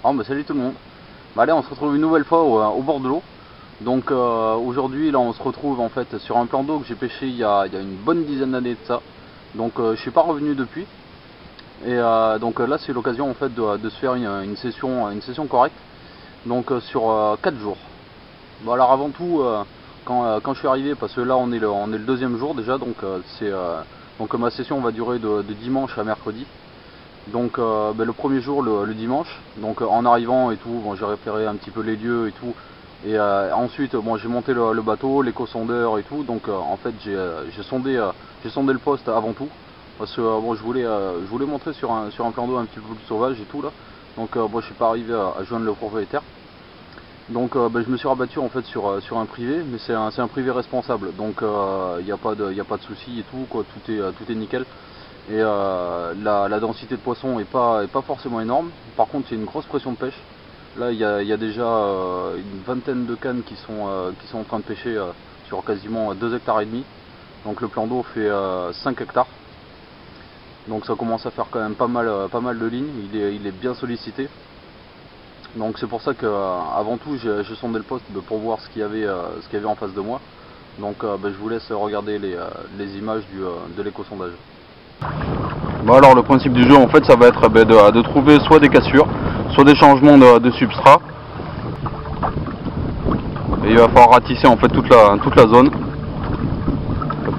Ah, bah, salut tout le monde. Bah, allez, on se retrouve une nouvelle fois au bord de l'eau. Donc aujourd'hui là on se retrouve en fait sur un plan d'eau que j'ai pêché il y a une bonne dizaine d'années de ça. Donc je suis pas revenu depuis. Et donc là c'est l'occasion en fait de se faire une session correcte. Donc sur 4 jours. Bon, alors avant tout quand je suis arrivé, parce que là on est le deuxième jour déjà, donc donc ma session va durer de dimanche à mercredi. Donc le premier jour le dimanche, donc en arrivant et tout, bon, j'ai repéré un petit peu les lieux et tout. Et ensuite bon, j'ai monté le bateau, l'éco-sondeur et tout. Donc en fait j'ai sondé le poste avant tout. Parce que bon, je voulais montrer sur un plan d'eau un petit peu plus sauvage et tout là. Donc bon, je suis pas arrivé à joindre le propriétaire. Donc je me suis rabattu en fait sur un privé, mais c'est un privé responsable. Donc il n'y a pas de souci et tout, quoi, tout est nickel. Et la densité de poissons est pas forcément énorme. Par contre, il y a une grosse pression de pêche. Là, il y a déjà une vingtaine de cannes qui sont en train de pêcher sur quasiment 2 hectares et demi. Donc le plan d'eau fait 5 hectares. Donc ça commence à faire quand même pas mal de lignes. Il est bien sollicité. Donc c'est pour ça que avant tout j'ai sondé le poste pour voir ce qu'il y avait en face de moi. Donc je vous laisse regarder les images de l'éco-sondage. Bon, alors le principe du jeu en fait ça va être de trouver soit des cassures, soit des changements de substrat. Et il va falloir ratisser en fait toute la zone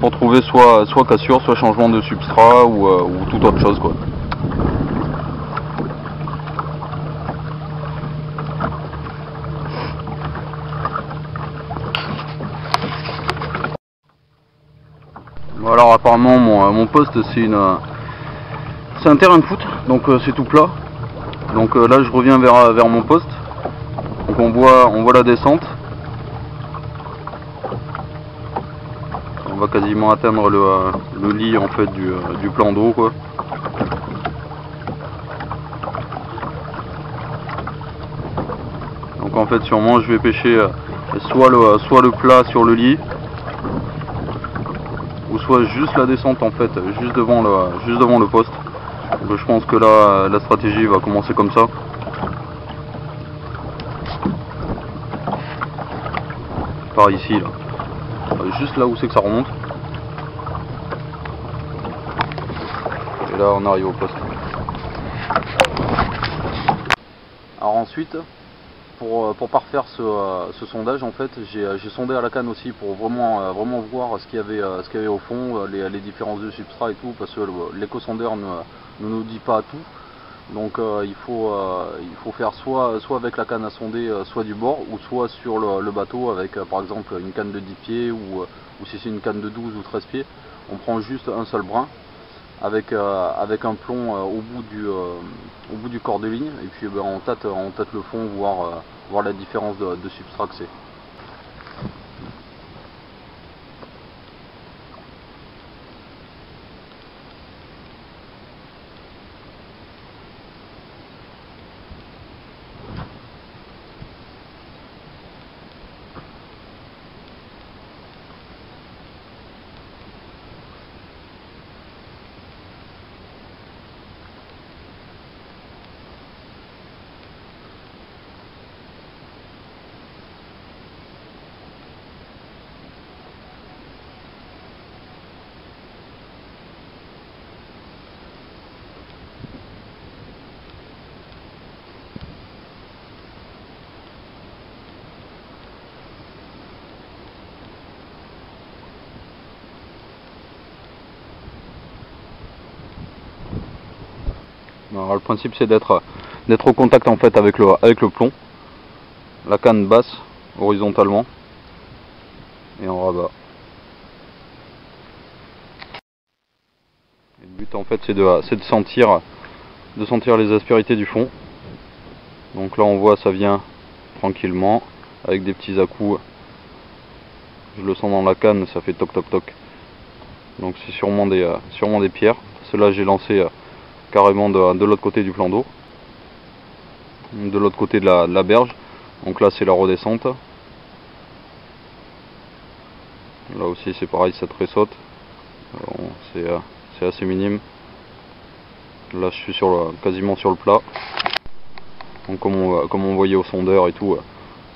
pour trouver soit cassure, soit changement de substrat ou toute autre chose quoi. Bon, alors apparemment mon poste c'est un terrain de foot, donc c'est tout plat. Donc là je reviens vers mon poste. Donc on voit la descente. On va quasiment atteindre le lit en fait du plan d'eau quoi. Donc en fait sûrement je vais pêcher soit le plat sur le lit, ou soit juste la descente en fait, juste devant le poste. Donc je pense que là la stratégie va commencer comme ça. Par ici là. Juste là où c'est que ça remonte. Et là on arrive au poste. Alors ensuite, pour parfaire ce sondage en fait, j'ai sondé à la canne aussi pour vraiment voir ce qu'il y avait au fond, les différences de substrat et tout, parce que l'éco-sondeur ne nous dit pas tout. Donc il faut faire soit avec la canne à sonder, soit du bord, ou soit sur le bateau avec par exemple une canne de 10 pieds, ou si c'est une canne de 12 ou 13 pieds, on prend juste un seul brin avec un plomb au bout du corps de ligne, et puis on tâte le fond, voir la différence de substrat que c'est. Alors, le principe c'est d'être au contact en fait avec le plomb, la canne basse horizontalement et en rabat. Et le but en fait c'est de sentir les aspérités du fond. Donc là on voit ça vient tranquillement avec des petits à-coups. Je le sens dans la canne, ça fait toc toc toc. Donc c'est sûrement des pierres. Cela j'ai lancé carrément de l'autre côté du plan d'eau, de l'autre côté de la berge. Donc là c'est la redescente. Là aussi c'est pareil, ça tressaute. C'est assez minime. Là je suis quasiment sur le plat. Donc comme on voyait au sondeur et tout,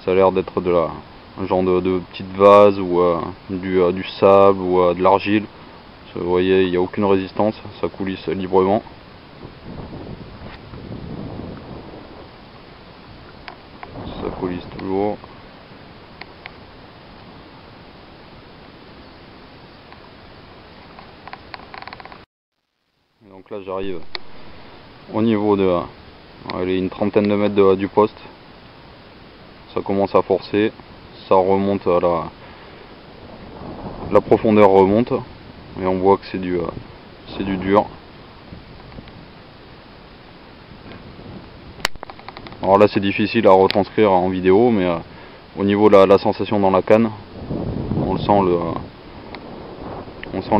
ça a l'air d'être un genre de petite vase ou du sable ou de l'argile. Vous voyez, il n'y a aucune résistance, ça coulisse librement. Ça coulisse toujours. Donc là j'arrive au niveau de allez, une trentaine de mètres du poste. Ça commence à forcer, ça remonte à la profondeur remonte et on voit que c'est du dur. Alors là c'est difficile à retranscrire en vidéo, mais au niveau de la sensation dans la canne, on sent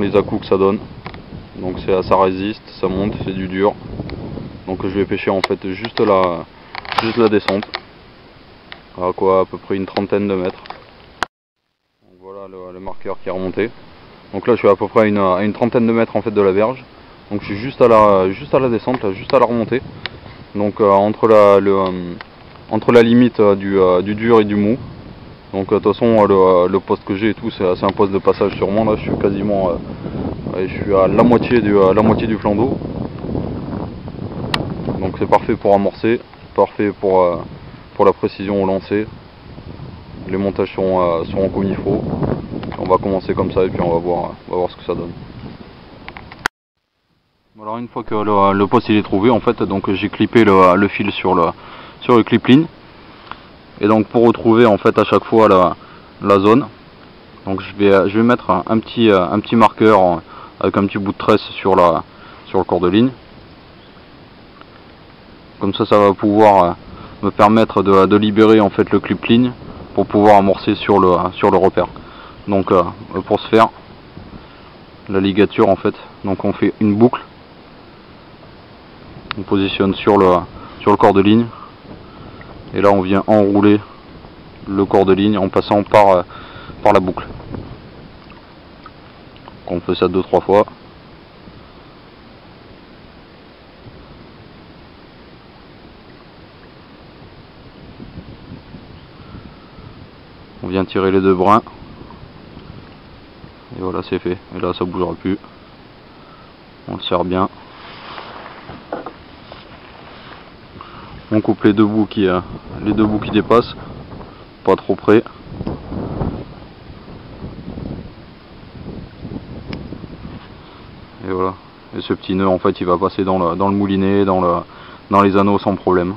les à-coups que ça donne. Donc ça résiste, ça monte, c'est du dur. Donc je vais pêcher en fait juste la descente, à peu près une trentaine de mètres. Donc voilà le marqueur qui est remonté. Donc là je suis à peu près à une trentaine de mètres en fait de la berge. Donc je suis juste à la descente, là, juste à la remontée. Donc entre la limite du dur et du mou. Donc de toute façon le poste que j'ai et tout, c'est un poste de passage sur moi. Là je suis quasiment je suis à la moitié du flanc d'eau. Donc c'est parfait pour amorcer, parfait pour la précision au lancer. Les montages seront comme il faut. On va commencer comme ça et puis on va voir ce que ça donne. Alors une fois que le poste il est trouvé, en fait, donc j'ai clippé le fil sur le clip line. Et donc pour retrouver en fait à chaque fois la zone, donc je vais mettre un petit marqueur avec un petit bout de tresse sur le corps de ligne. Comme ça va pouvoir me permettre de libérer en fait le clip line pour pouvoir amorcer sur le repère. Donc pour ce faire, la ligature en fait, donc on fait une boucle, on positionne sur le corps de ligne et là on vient enrouler le corps de ligne en passant par la boucle. On fait ça 2-3 fois. On vient tirer les deux brins. Et voilà, c'est fait. Et là, ça bougera plus. On le serre bien. On coupe les deux bouts qui dépassent. Pas trop près. Et voilà. Et ce petit nœud, en fait, il va passer dans le moulinet, dans les anneaux sans problème.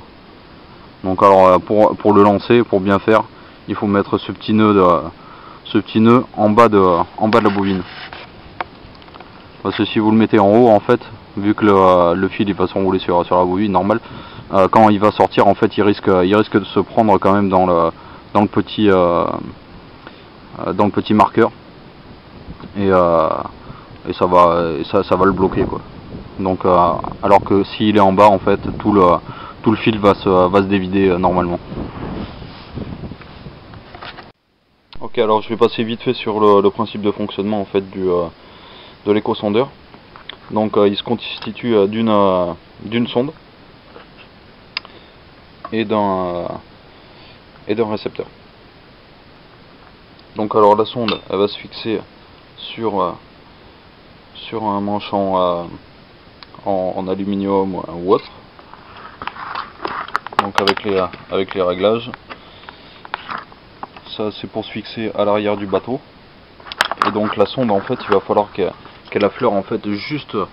Donc alors, pour le lancer, pour bien faire, il faut mettre ce petit nœud en bas de la bobine. Parce que si vous le mettez en haut, en fait, vu que le fil il va s'enrouler sur la bobine normale, quand il va sortir, en fait, il risque de se prendre quand même dans le petit marqueur et ça va le bloquer quoi. Donc alors que s'il est en bas, en fait, tout le fil va se dévider normalement. Ok, alors je vais passer vite fait sur le principe de fonctionnement en fait de l'éco-sondeur. Donc il se constitue d'une sonde et d'un récepteur. Donc alors la sonde elle va se fixer sur un manche en aluminium ou autre. Donc avec les réglages. Ça c'est pour se fixer à l'arrière du bateau. Et donc la sonde en fait il va falloir qu'elle affleure en fait juste à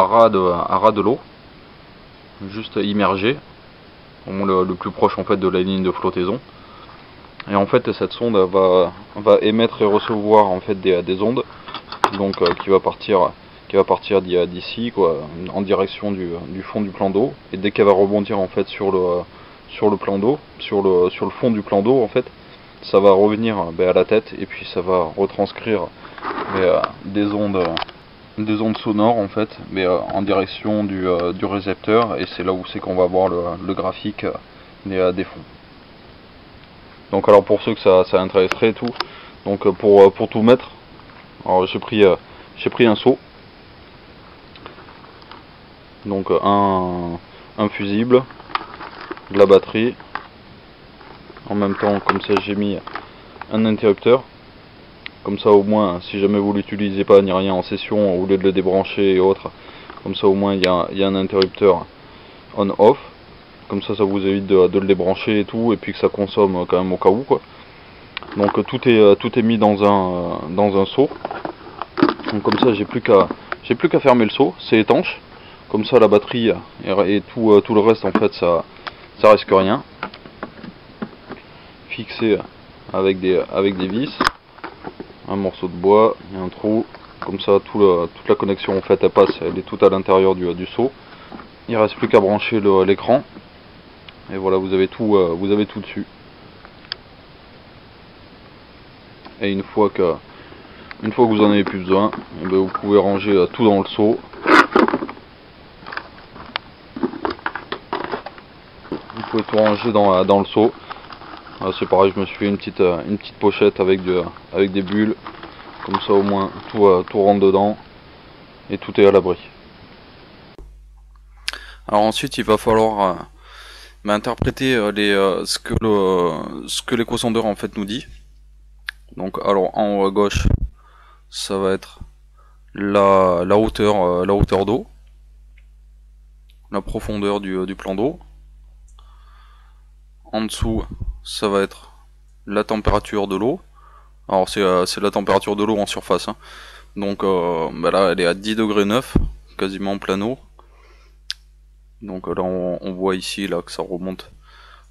ras de l'eau, juste immergée, le plus proche en fait de la ligne de flottaison. Et en fait cette sonde va émettre et recevoir en fait des ondes, donc qui va partir d'ici quoi, en direction du fond du plan d'eau, et dès qu'elle va rebondir en fait sur le plan d'eau, sur le fond du plan d'eau en fait, ça va revenir à la tête et puis ça va retranscrire des ondes sonores en fait, mais en direction du récepteur, et c'est là où c'est qu'on va voir le graphique des fonds. Donc alors pour ceux que ça intéresserait et tout, donc pour tout mettre, alors j'ai pris un seau, donc un fusible, de la batterie. En même temps, comme ça, j'ai mis un interrupteur. Comme ça, au moins, si jamais vous l'utilisez pas ni rien en session, au lieu de le débrancher et autres, comme ça, au moins, il y a un interrupteur on-off. Comme ça, ça vous évite de le débrancher et tout, et puis que ça consomme quand même au cas où, quoi. Donc tout est mis dans un seau. Donc comme ça, j'ai plus qu'à fermer le seau. C'est étanche. Comme ça, la batterie et tout le reste, en fait, ça risque rien. Fixé avec des vis, un morceau de bois et un trou. Comme ça, toute la connexion, en fait, elle est toute à l'intérieur du seau. Il reste plus qu'à brancher l'écran. Et voilà, vous avez tout dessus. Et une fois que vous en avez plus besoin, et bien vous pouvez ranger tout dans le seau. Vous pouvez tout ranger dans le seau. C'est pareil, je me suis fait une petite pochette avec des bulles. Comme ça, au moins, tout rentre dedans. Et tout est à l'abri. Alors ensuite, il va falloir interpréter ce que l'éco-sondeur en fait nous dit. Donc, alors en haut à gauche, ça va être la hauteur d'eau, la profondeur du plan d'eau. En dessous, ça va être la température de l'eau. Alors c'est la température de l'eau en surface, hein. Donc là elle est à 10 degrés 9, quasiment en plein eau. Donc là on voit ici là que ça remonte.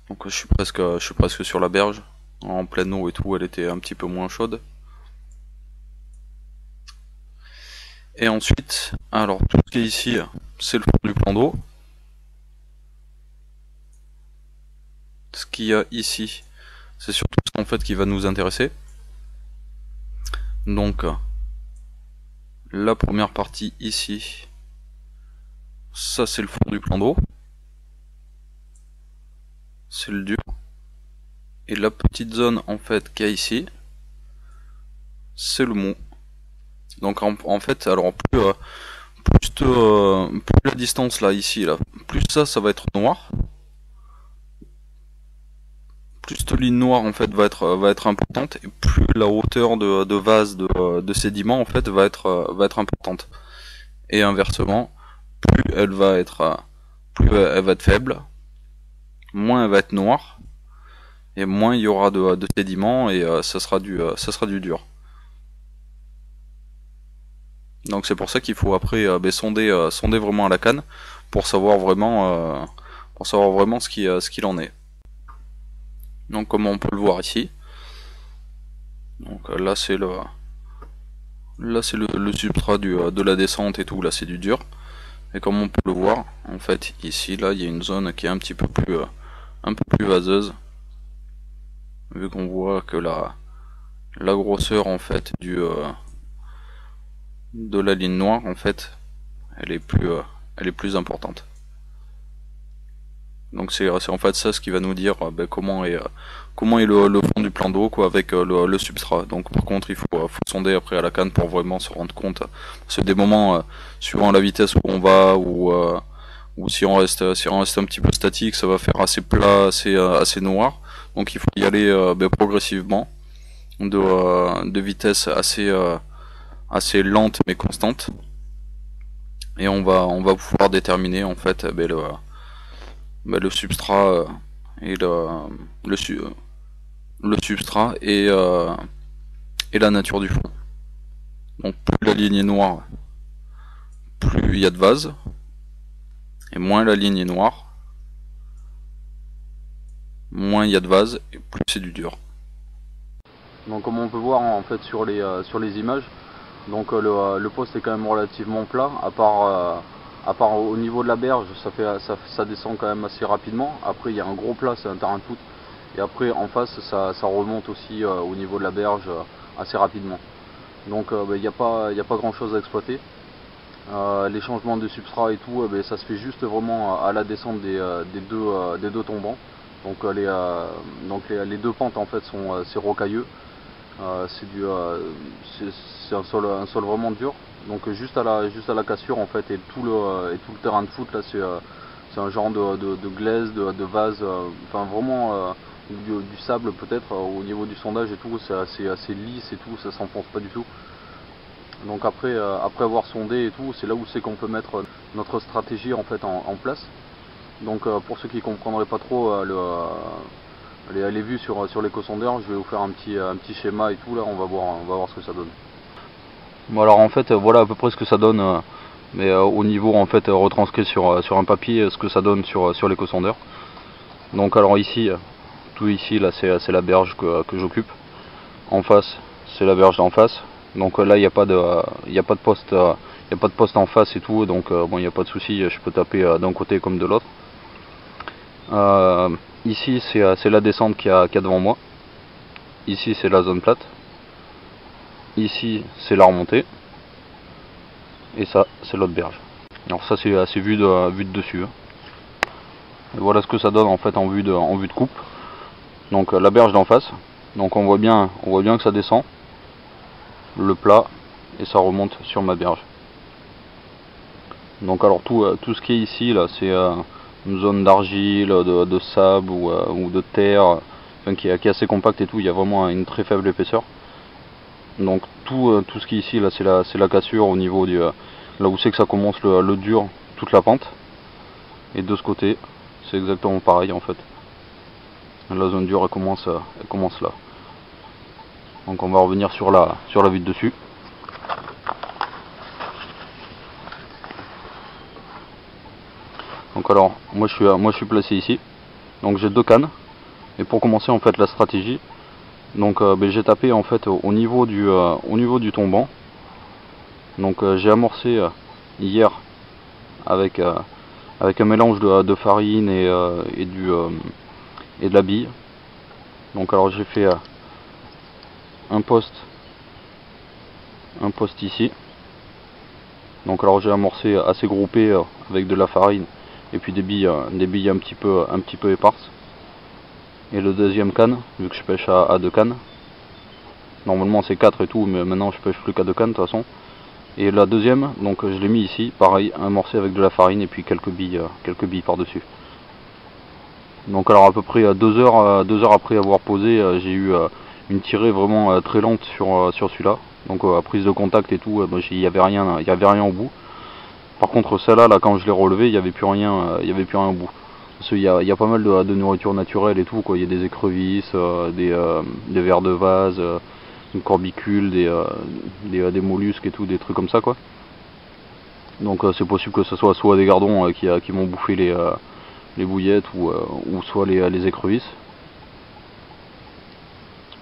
Donc je suis presque sur la berge. En pleine eau et tout, elle était un petit peu moins chaude. Et ensuite, alors tout ce qui est ici, c'est le fond du plan d'eau. Ce qu'il y a ici, c'est surtout ça en fait qui va nous intéresser. Donc la première partie ici, ça c'est le fond du plan d'eau. C'est le dur. Et la petite zone en fait qu'il y a ici, c'est le mou. Donc en fait, alors plus la distance là ici là, plus ça va être noir. Plus cette ligne noire en fait va être importante, et plus la hauteur de vase de sédiment en fait va être importante. Et inversement, plus elle va être faible, moins elle va être noire, et moins il y aura de sédiments, et ça sera du dur. Donc c'est pour ça qu'il faut après sonder vraiment à la canne pour savoir vraiment ce qu'il en est. Donc comme on peut le voir ici, donc là c'est le substrat de la descente et tout, là c'est du dur. Et comme on peut le voir, en fait ici là il y a une zone qui est un peu plus vaseuse, vu qu'on voit que la grosseur en fait de la ligne noire en fait elle est plus importante. Donc c'est en fait ça ce qui va nous dire comment est le fond du plan d'eau quoi, avec le substrat. Donc par contre il faut sonder après à la canne pour vraiment se rendre compte. Parce que des moments, suivant la vitesse où on va, ou si on reste un petit peu statique, ça va faire assez plat, assez noir. Donc il faut y aller progressivement, de vitesse assez lente mais constante. Et on va pouvoir déterminer en fait le substrat et le substrat et la nature du fond. Donc plus la ligne est noire, plus il y a de vase, et moins la ligne est noire, moins il y a de vase, et plus c'est du dur. Donc comme on peut voir en fait sur les images, donc le poste est quand même relativement plat, à part au niveau de la berge, ça descend quand même assez rapidement. Après il y a un gros plat, c'est un terrain de foot, et après en face ça remonte aussi au niveau de la berge assez rapidement. Donc il n'y a pas grand chose à exploiter. Les changements de substrat et tout, ça se fait juste vraiment à la descente des deux tombants. Donc les deux pentes en fait c'est rocailleux. C'est un sol vraiment dur. Donc juste à la cassure en fait, et tout le terrain de foot là c'est un genre de glaise, de vase, enfin vraiment du sable peut-être au niveau du sondage et tout, c'est assez lisse et tout, ça s'enfonce pas du tout. Donc après avoir sondé et tout, c'est là où c'est qu'on peut mettre notre stratégie en fait en place. Donc pour ceux qui ne comprendraient pas trop les vues sur l'éco-sondeur, je vais vous faire un petit schéma et tout, là on va voir ce que ça donne. Bon alors en fait voilà à peu près ce que ça donne, mais au niveau en fait retranscrit sur un papier ce que ça donne sur l'éco-sondeur. Donc alors ici, tout ici là c'est la berge que j'occupe. En face c'est la berge d'en face. Donc là il n'y a pas de poste en face et tout, donc bon il n'y a pas de souci, je peux taper d'un côté comme de l'autre. Ici c'est la descente qu'il y a devant moi. Ici c'est la zone plate. Ici c'est la remontée. Et ça c'est l'autre berge. Alors ça c'est vu de dessus. Et voilà ce que ça donne en fait en vue de coupe. Donc la berge d'en face. Donc on voit bien que ça descend. Le plat et ça remonte sur ma berge. Donc alors tout ce qui est ici là c'est une zone d'argile, de sable ou de terre, enfin, qui est assez compacte et tout, il y a vraiment une très faible épaisseur. Donc tout ce qui est ici là c'est la cassure au niveau du là où c'est que ça commence le dur, toute la pente. Et de ce côté c'est exactement pareil en fait. La zone dure elle commence là. Donc on va revenir sur la vue de dessus. Donc alors moi je suis placé ici. Donc j'ai deux cannes. Et pour commencer en fait la stratégie, donc j'ai tapé en fait au niveau du tombant. Donc j'ai amorcé hier avec un mélange de farine et de la bille. Donc alors j'ai fait un poste ici. Donc alors j'ai amorcé assez groupé avec de la farine et puis des billes un petit peu éparses. Et le deuxième canne, vu que je pêche à 2 cannes, normalement c'est 4 et tout, mais maintenant je pêche plus qu'à 2 cannes de toute façon. Et la deuxième, donc je l'ai mis ici, pareil, amorcé avec de la farine et puis quelques billes par dessus. Donc alors à peu près 2 heures après avoir posé, j'ai eu une tirée vraiment très lente sur celui-là. Donc à prise de contact et tout, il n'y avait rien au bout. Par contre celle-là, là, quand je l'ai relevé, il n'y avait plus rien au bout. Parce qu'il y a pas mal de nourriture naturelle et tout, quoi. Il y a des écrevisses, des vers de vase, une corbicule, des mollusques et tout, des trucs comme ça, quoi. Donc c'est possible que ce soit des gardons qui vont bouffer les bouillettes ou soit les écrevisses.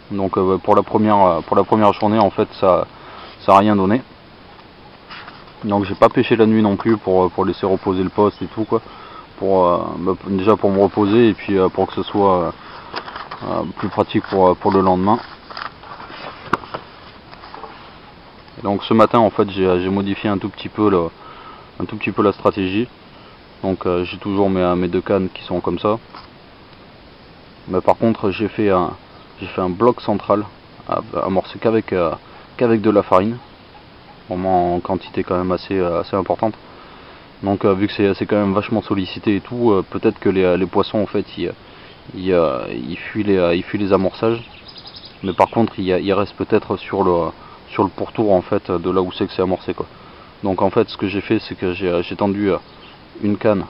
Donc pour la première journée en fait ça a rien donné. Donc j'ai pas pêché la nuit non plus pour laisser reposer le poste et tout, quoi. Déjà pour me reposer et puis pour que ce soit plus pratique pour le lendemain. Et donc ce matin en fait j'ai modifié un tout petit peu la stratégie. Donc j'ai toujours mes 2 cannes qui sont comme ça. Mais par contre j'ai fait un bloc central amorcé qu'avec de la farine, vraiment en quantité quand même assez importante. Donc vu que c'est quand même vachement sollicité et tout, peut-être que les poissons en fait ils fuient les amorçages, mais par contre ils restent peut-être sur le pourtour en fait de là où c'est que c'est amorcé, quoi. Donc en fait ce que j'ai fait c'est que j'ai tendu une canne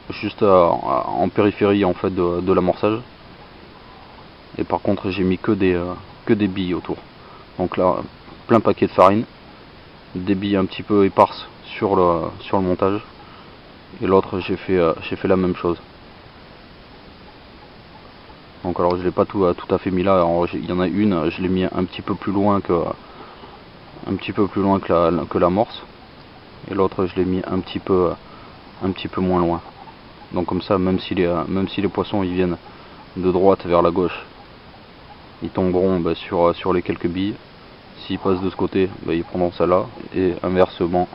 juste en périphérie en fait de l'amorçage. Et par contre j'ai mis que des billes autour. Donc là plein paquet de farine, des billes un petit peu éparses sur le montage. Et l'autre j'ai fait la même chose. Donc alors je l'ai pas tout à fait mis là. Alors, il y en a une, je l'ai mis un petit peu plus loin que l'amorce. Et l'autre je l'ai mis un petit peu moins loin. Donc comme ça même si les poissons ils viennent de droite vers la gauche, ils tomberont sur les quelques billes. S'ils passent de ce côté, ils prendront celle-là, et inversement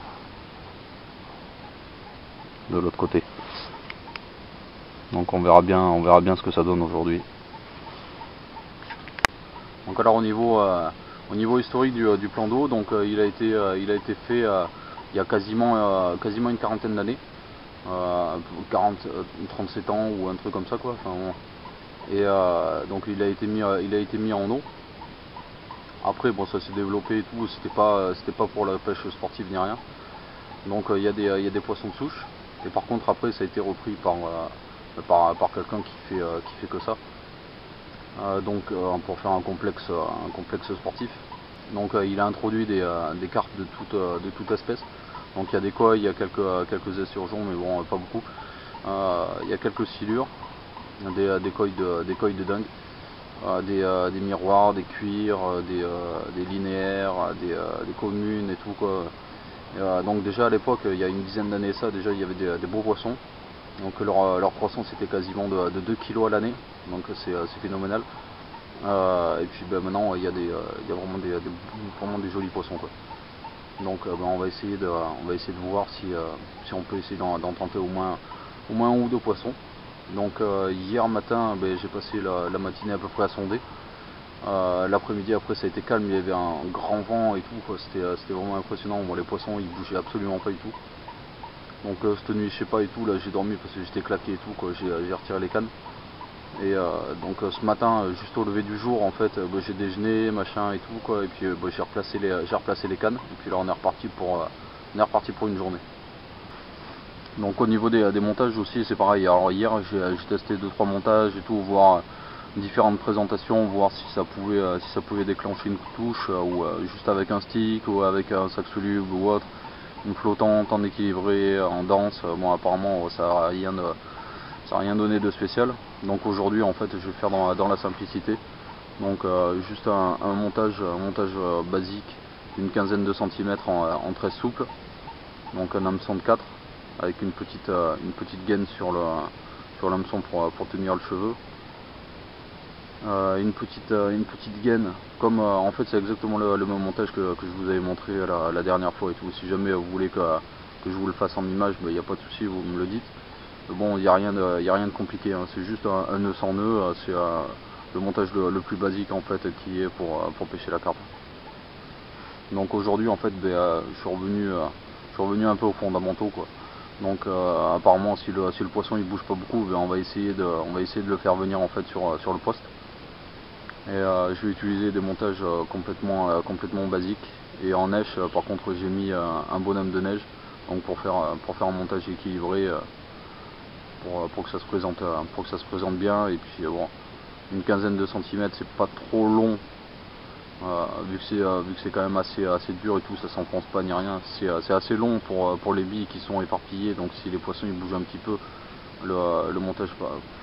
de l'autre côté. Donc on verra bien ce que ça donne aujourd'hui. Donc alors au niveau historique du plan d'eau, donc il a été fait il y a quasiment une quarantaine d'années. 37 ans ou un truc comme ça quoi. Enfin, bon. Et donc il a été mis en eau. Après bon, ça s'est développé et tout, c'était pas pour la pêche sportive ni rien. Donc il y a des poissons de souche. Et par contre après ça a été repris par quelqu'un qui fait que ça. Pour faire un complexe sportif. Donc il a introduit des carpes de toute espèce. Donc il y a des koi, il y a quelques esturgeons, mais bon pas beaucoup. Il y a quelques silures, des koi de dingue, des miroirs, des cuirs, des linéaires, des communes et tout quoi. Donc déjà à l'époque, il y a une dizaine d'années ça, déjà il y avait des beaux poissons. Donc leur croissance était quasiment de 2 kg à l'année, donc c'est phénoménal. Et puis maintenant il y a vraiment des jolis poissons quoi. Donc on va essayer de voir si on peut essayer d'en tenter au moins un ou deux poissons. Donc hier matin j'ai passé la matinée à peu près à sonder. L'après-midi après ça a été calme, il y avait un grand vent et tout, c'était vraiment impressionnant. Bon, les poissons ils bougeaient absolument pas du tout. Donc cette nuit je sais pas et tout, là j'ai dormi parce que j'étais claqué et tout quoi, j'ai retiré les cannes. Et donc ce matin, juste au lever du jour en fait, j'ai déjeuné, machin et tout quoi, et puis j'ai replacé les cannes, et puis là on est reparti pour une journée. Donc au niveau des montages aussi c'est pareil. Alors hier j'ai testé 2-3 montages et tout, voir différentes présentations, voir si ça pouvait déclencher une touche ou juste avec un stick ou avec un sac soluble ou autre, une flottante en équilibré, en danse. Bon apparemment ça n'a rien donné de spécial. Donc aujourd'hui en fait je vais faire dans la simplicité. Donc juste un montage basique d'une quinzaine de centimètres en 13 souple. Donc un hameçon de 4 avec une petite gaine sur l'hameçon pour tenir le cheveu. Une petite gaine comme en fait c'est exactement le même montage que je vous avais montré la dernière fois et tout. Si jamais vous voulez que je vous le fasse en image, il n'y a pas de souci, vous me le dites. Bon, il n'y a rien de compliqué, hein. C'est juste un nœud sans nœud, c'est le montage le plus basique en fait qui est pour pêcher la carpe. Donc aujourd'hui en fait je suis revenu un peu aux fondamentaux quoi. Donc apparemment si le poisson il bouge pas beaucoup, on va essayer de le faire venir en fait sur le poste. Et je vais utiliser des montages complètement basiques. Et en neige par contre j'ai mis un bonhomme de neige, donc pour faire un montage équilibré. Pour que ça se présente bien. Et puis bon, une quinzaine de centimètres c'est pas trop long, vu que c'est quand même assez dur et tout, ça s'enfonce pas ni rien. C'est assez long pour les billes qui sont éparpillées, donc si les poissons ils bougent un petit peu, le montage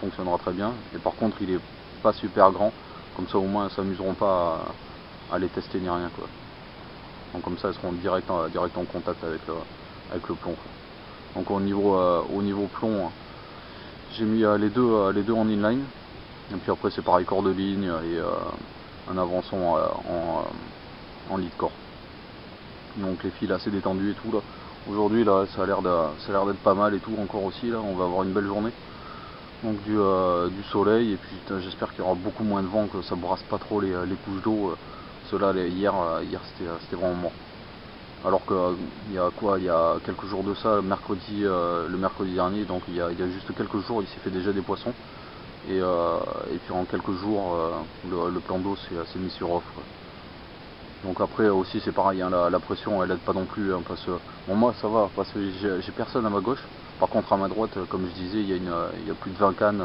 fonctionnera très bien. Et par contre il est pas super grand, comme ça au moins ils s'amuseront pas à les tester ni rien quoi. Donc comme ça ils seront direct en contact avec le plomb quoi. Donc au niveau plomb, j'ai mis les deux en inline, et puis après c'est pareil, corde de ligne et un avançon en lead core. Donc les fils assez détendus et tout là. Aujourd'hui là ça a l'air d'être pas mal et tout encore aussi là, on va avoir une belle journée. Donc du soleil et puis j'espère qu'il y aura beaucoup moins de vent, que ça brasse pas trop les couches d'eau. Cela hier c'était vraiment mort. Alors qu'il y a quelques jours de ça, le mercredi dernier, donc il y a juste quelques jours, il s'est fait déjà des poissons. Et puis en quelques jours, le plan d'eau s'est mis sur off quoi. Donc après aussi c'est pareil, hein, la pression elle aide pas non plus, hein, parce que bon, moi ça va, parce que j'ai personne à ma gauche. Par contre à ma droite, comme je disais, il y a plus de 20 cannes,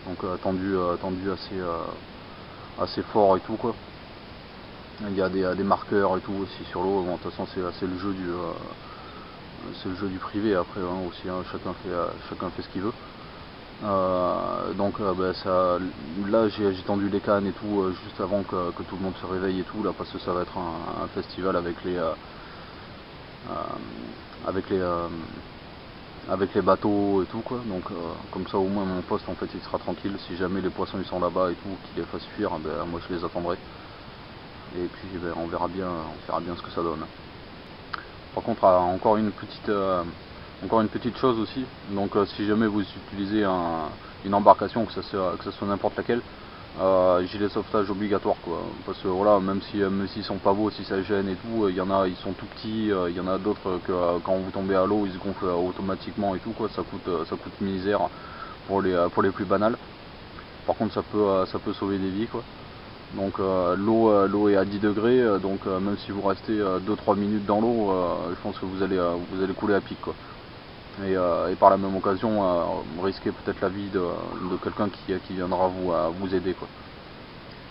donc tendu assez fort et tout quoi. Il y a des marqueurs et tout aussi sur l'eau. Bon, de toute façon c'est le jeu du privé après hein, aussi, hein, chacun fait ce qu'il veut. Là j'ai tendu les cannes et tout juste avant que tout le monde se réveille et tout là, parce que ça va être un festival avec les bateaux et tout quoi. Donc comme ça au moins mon poste en fait il sera tranquille. Si jamais les poissons ils sont là-bas et tout, qu'ils les fassent fuir, moi je les attendrai. Et puis on verra bien ce que ça donne. Par contre encore une petite chose aussi, donc si jamais vous utilisez une embarcation, que ce soit n'importe laquelle, gilet sauvetage obligatoire quoi, parce que voilà, même s'ils sont pas beaux, si ça gêne et tout, il y en a, ils sont tout petits, il y en a d'autres que quand vous tombez à l'eau ils se gonflent automatiquement et tout quoi, ça coûte misère pour les plus banales. Par contre ça peut sauver des vies quoi. Donc l'eau est à 10 degrés, donc même si vous restez 2-3 minutes dans l'eau, je pense que vous allez couler à pic quoi. Et par la même occasion risquer peut-être la vie de quelqu'un qui viendra vous aider quoi.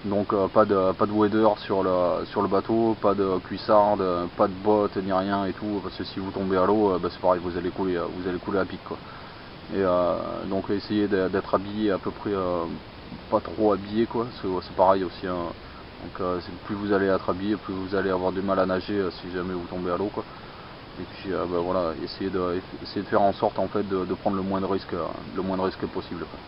Donc pas de waders sur le bateau, pas de cuissardes, pas de bottes ni rien et tout, parce que si vous tombez à l'eau, c'est pareil, vous allez couler à pic quoi. Et donc essayez d'être habillé à peu près, pas trop habillé quoi, c'est pareil aussi hein. Donc plus vous allez être habillé, plus vous allez avoir du mal à nager si jamais vous tombez à l'eau quoi. Et puis voilà, essayez de faire en sorte en fait de prendre le moins de risques possible quoi.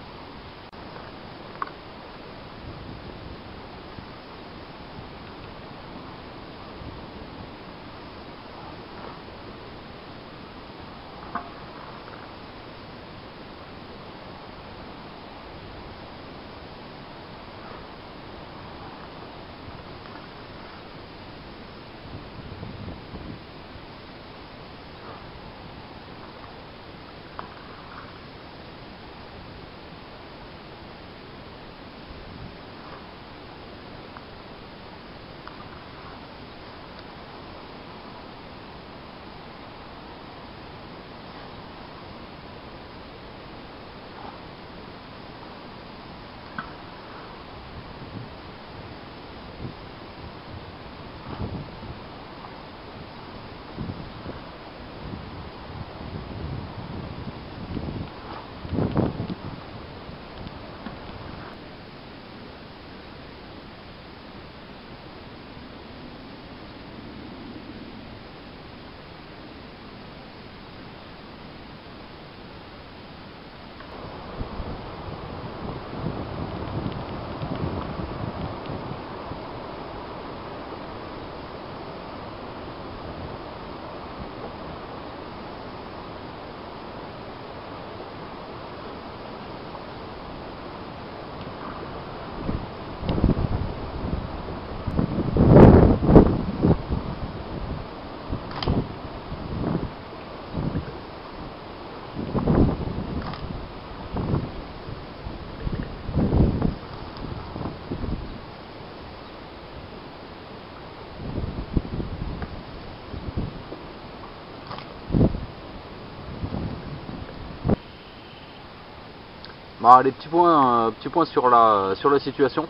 Bah, les petits points sur la situation.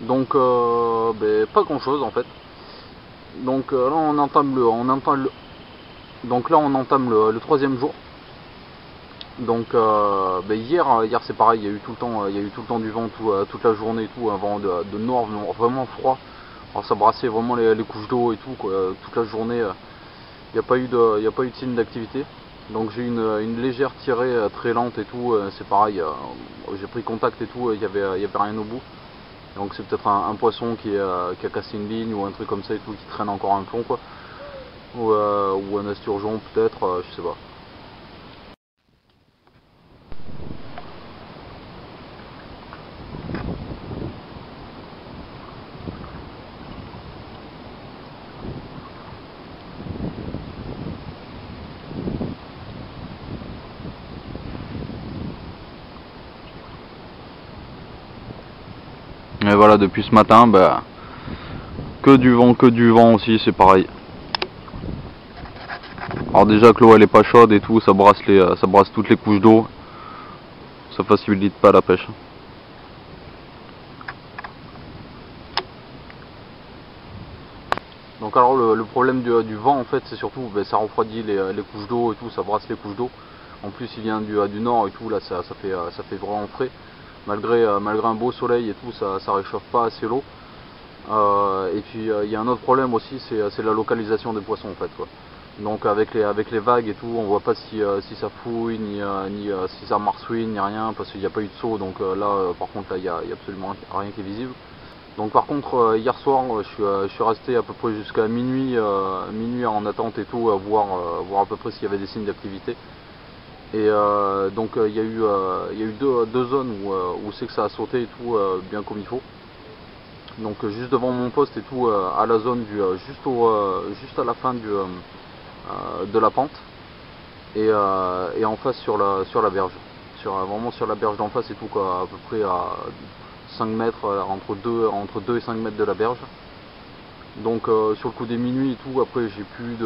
Donc pas grand chose en fait. Donc là on entame le troisième jour. Donc hier c'est pareil, il y a eu tout le temps du vent toute la journée et tout, un vent de nord vraiment froid. Alors ça brassait vraiment les couches d'eau et tout quoi, toute la journée. Il n'y a pas eu de signe d'activité. Donc j'ai eu une légère tirée très lente et tout, c'est pareil, j'ai pris contact et tout, il y avait rien au bout. Donc c'est peut-être un poisson qui a cassé une ligne ou un truc comme ça et tout, qui traîne encore un plomb quoi. Ou un esturgeon peut-être, je sais pas. Et voilà, depuis ce matin, que du vent aussi, c'est pareil. Alors déjà que l'eau elle est pas chaude et tout, ça brasse toutes les couches d'eau, ça facilite pas la pêche. Donc alors le problème du vent en fait, c'est surtout ça refroidit les couches d'eau et tout, ça brasse les couches d'eau. En plus il vient du nord et tout, là ça fait vraiment frais. Malgré un beau soleil et tout, ça réchauffe pas assez l'eau. Et puis il y a un autre problème aussi, c'est la localisation des poissons en fait quoi. Donc avec les vagues et tout, on voit pas si ça fouille, ni si ça marsouine, ni rien, parce qu'il n'y a pas eu de saut, donc là par contre là il y a absolument rien qui est visible. Donc par contre hier soir je suis resté à peu près jusqu'à minuit en attente et tout, à voir à peu près s'il y avait des signes d'activité. Et donc il y a eu deux zones où c'est que ça a sauté et tout, bien comme il faut. Donc juste devant mon poste et tout, à la zone juste à la fin de la pente, et en face sur la berge, vraiment sur la berge d'en face et tout, quoi, à peu près à 5 mètres, entre 2 et 5 mètres de la berge. Donc sur le coup des minuit et tout, après j'ai plus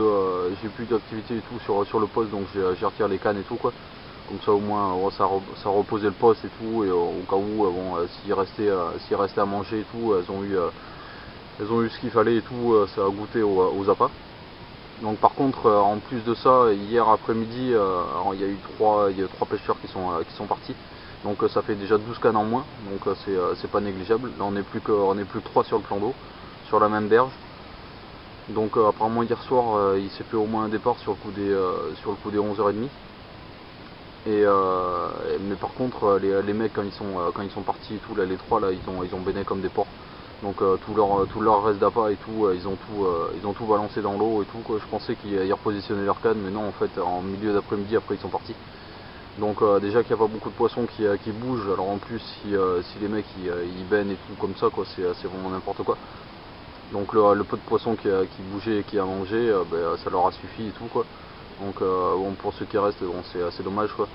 d'activité et tout sur le poste, donc j'ai retiré les cannes et tout, quoi. Comme ça au moins ça reposait le poste et tout, et au cas où bon, s'il restait à manger et tout, elles ont eu ce qu'il fallait et tout, ça a goûté aux appâts. Donc par contre en plus de ça, hier après-midi, il y a eu trois pêcheurs qui sont partis. Donc ça fait déjà 12 cannes en moins, donc c'est pas négligeable. Là on n'est plus que 3 sur le plan d'eau, sur la même berge. Donc apparemment hier soir il s'est fait au moins un départ sur le coup des 11h30. Mais par contre les mecs quand ils sont partis et tout, là, les trois là, ils ont béné comme des porcs. Donc tout leur reste d'appât et tout, ils ont tout balancé dans l'eau et tout, quoi. Je pensais qu'ils repositionnaient leur canne, mais non, en fait en milieu d'après-midi après ils sont partis. Donc déjà qu'il n'y a pas beaucoup de poissons qui bougent, alors en plus si les mecs ils baignent et tout comme ça, quoi, c'est vraiment n'importe quoi. Donc le peu de poissons qui bougeait et qui a mangé, ça leur a suffi et tout, quoi. Donc bon, pour ceux qui restent, bon, c'est assez dommage, quoi.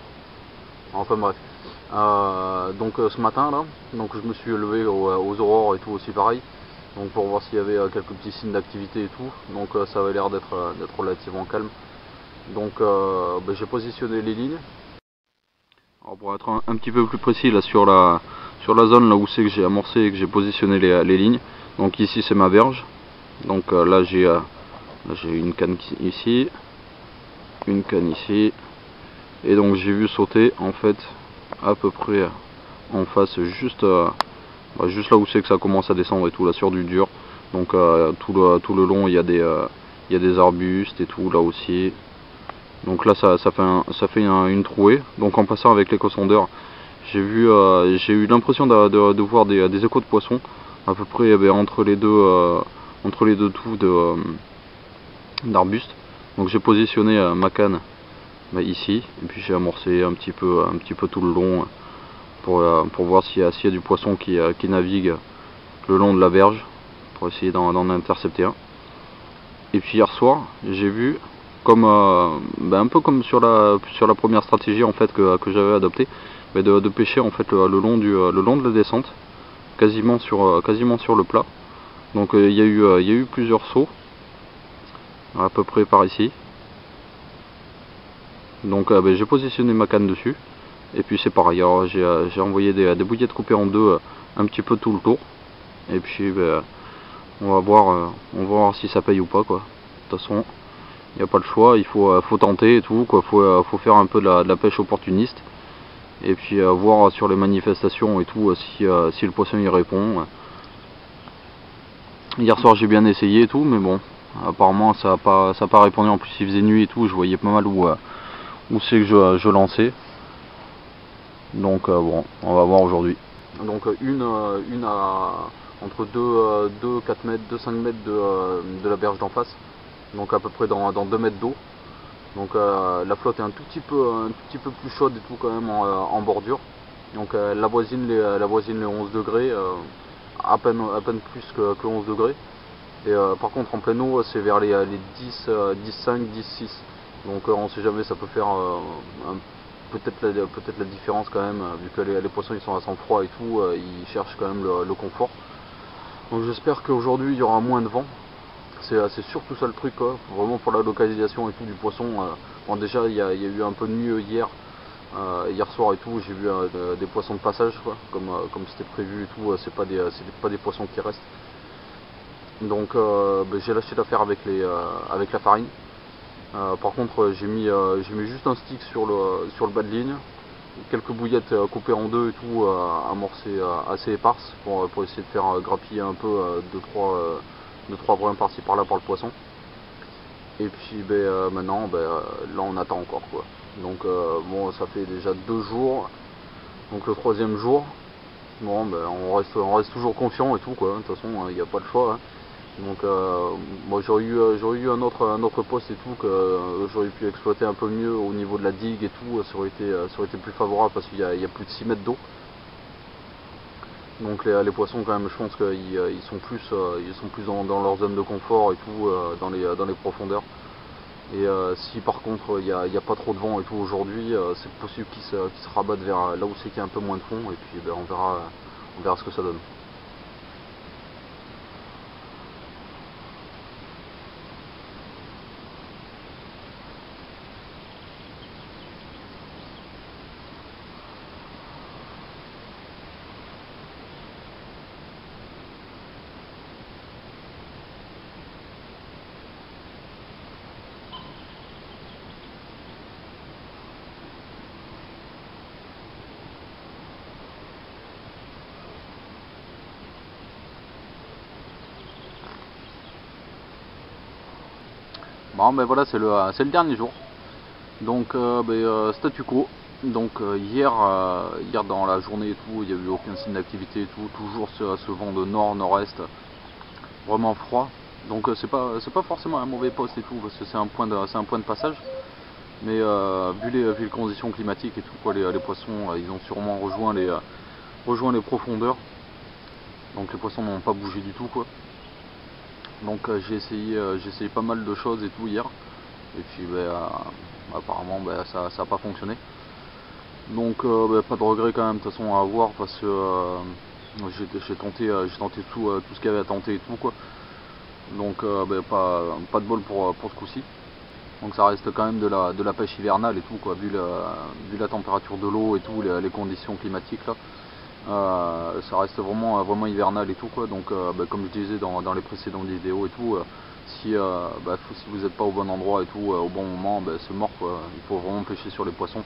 Enfin bref. Donc ce matin là, donc je me suis levé aux aurores et tout aussi pareil. Donc pour voir s'il y avait quelques petits signes d'activité et tout. Donc ça avait l'air d'être relativement calme. Donc j'ai positionné les lignes. Alors pour être un petit peu plus précis là sur la zone là où c'est que j'ai amorcé et que j'ai positionné les lignes. Donc ici c'est ma berge. Donc là j'ai une canne ici, une canne ici, et donc j'ai vu sauter en fait à peu près en face, juste là où c'est que ça commence à descendre et tout, là sur du dur. Donc tout le long il y a des arbustes et tout là aussi. Donc là ça fait une trouée. Donc en passant avec l'éco-sondeur, j'ai eu l'impression de voir des échos de poissons à peu près entre les deux trous d'arbustes. Donc j'ai positionné ma canne ici, et puis j'ai amorcé un petit peu tout le long pour voir s'il y a du poisson qui navigue le long de la berge, pour essayer d'en intercepter un. Et puis hier soir j'ai vu, comme un peu comme sur la première stratégie en fait que j'avais adoptée, de pêcher en fait le long de la descente, quasiment sur le plat. Donc il y a eu plusieurs sauts à peu près par ici. Donc j'ai positionné ma canne dessus, et puis c'est pareil, j'ai envoyé des bouillettes coupées en deux un petit peu tout le tour, et puis on va voir si ça paye ou pas, quoi. De toute façon il n'y a pas le choix, il faut tenter et tout, quoi. Faut faire un peu de la pêche opportuniste, et puis voir sur les manifestations et tout si le poisson y répond. Hier soir j'ai bien essayé et tout, mais bon, apparemment ça a pas répondu. En plus il faisait nuit et tout, je voyais pas mal où c'est que je lançais. Donc bon, on va voir aujourd'hui. Donc une entre 4 mètres, 5 mètres de la berge d'en face. Donc à peu près dans 2 mètres d'eau. Donc la flotte est un tout petit peu plus chaude et tout quand même en bordure. Donc elle avoisine les 11 degrés, à peine plus que 11 degrés. Et par contre en pleine eau c'est vers les 10,5, 10,6. Donc on sait jamais, ça peut faire peut-être la différence quand même, vu que les poissons ils sont à sang froid et tout, ils cherchent quand même le confort. Donc j'espère qu'aujourd'hui il y aura moins de vent. C'est surtout ça le truc, quoi. Vraiment pour la localisation et tout du poisson. Bon, déjà il y a eu un peu de mieux hier soir et tout, j'ai vu des poissons de passage, quoi, comme c'était prévu et tout. C'est pas des poissons qui restent. Donc j'ai lâché l'affaire avec la farine. Par contre j'ai mis juste un stick sur le bas de ligne, quelques bouillettes coupées en deux et tout, amorcées assez éparses pour essayer de faire grappiller un peu 2-3 brins par-ci par-là par le poisson. Et puis maintenant là on attend encore, quoi. Donc bon, ça fait déjà 2 jours, donc le 3e jour, bon on reste toujours confiant et tout, quoi. De toute façon il n'y a pas le choix, hein. Donc moi j'aurais eu un autre poste et tout que j'aurais pu exploiter un peu mieux au niveau de la digue et tout, ça aurait été plus favorable parce qu'il y a plus de 6 mètres d'eau. Donc les poissons quand même je pense qu'ils sont plus dans leur zone de confort et tout, dans les profondeurs. Et si par contre il n'y a pas trop de vent et tout aujourd'hui, c'est possible qu'ils se rabattent vers là où c'est qu'il y a un peu moins de fond et puis ben, on verra ce que ça donne. Bon ben voilà c'est le dernier jour. Donc statu quo. Donc hier dans la journée et tout, il n'y a eu aucun signe d'activité et tout, toujours ce vent de nord-nord-est, vraiment froid. Donc c'est pas forcément un mauvais poste et tout, parce que c'est un point de passage. Mais vu les conditions climatiques et tout, quoi, les poissons ils ont sûrement rejoint les profondeurs. Donc les poissons n'ont pas bougé du tout quoi. Donc j'ai essayé pas mal de choses et tout hier. Et puis apparemment ça n'a pas fonctionné. Donc pas de regret quand même de toute façon à avoir parce que j'ai tenté tout ce qu'il y avait à tenter et tout quoi. Donc pas de bol pour ce coup-ci. Donc ça reste quand même de la pêche hivernale et tout quoi, vu la température de l'eau et tout, les conditions climatiques là. Ça reste vraiment hivernal et tout quoi. Donc comme je disais dans les précédentes vidéos et tout, si vous n'êtes pas au bon endroit et tout, au bon moment, c'est mort quoi. Il faut vraiment pêcher sur les poissons,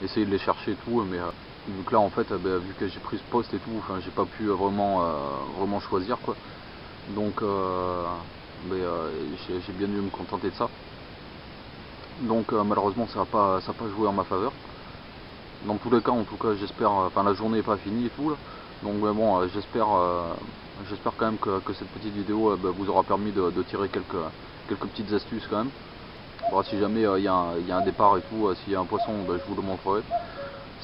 essayer de les chercher et tout, mais vu que là en fait vu que j'ai pris ce poste et tout, enfin j'ai pas pu vraiment choisir quoi. Donc j'ai bien dû me contenter de ça. Donc malheureusement ça n'a pas joué en ma faveur. Dans tous les cas, en tout cas, j'espère. Enfin, la journée n'est pas finie et tout. Là. Donc, bon, j'espère quand même que cette petite vidéo vous aura permis de tirer quelques petites astuces quand même. Bon, si jamais il y a un départ et tout, s'il y a un poisson, je vous le montrerai.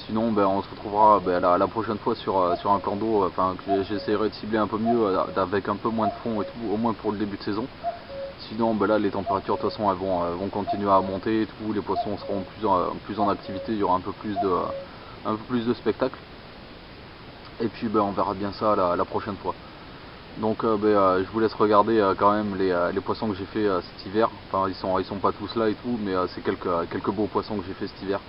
Sinon, on se retrouvera la prochaine fois sur un plan d'eau. Enfin, j'essaierai de cibler un peu mieux, avec un peu moins de fond et tout, au moins pour le début de saison. Sinon, là, les températures de toute façon elles vont continuer à monter et tout, les poissons seront plus en activité, il y aura un peu plus de spectacle. Et puis on verra bien ça la prochaine fois. Donc je vous laisse regarder quand même les poissons que j'ai fait cet hiver. Enfin ils sont pas tous là et tout, mais c'est quelques beaux poissons que j'ai fait cet hiver.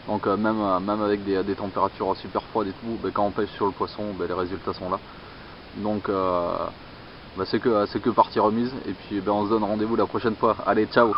Donc même avec des températures super froides et tout, quand on pêche sur le poisson, les résultats sont là. Donc c'est que partie remise et puis on se donne rendez-vous la prochaine fois. Allez, ciao!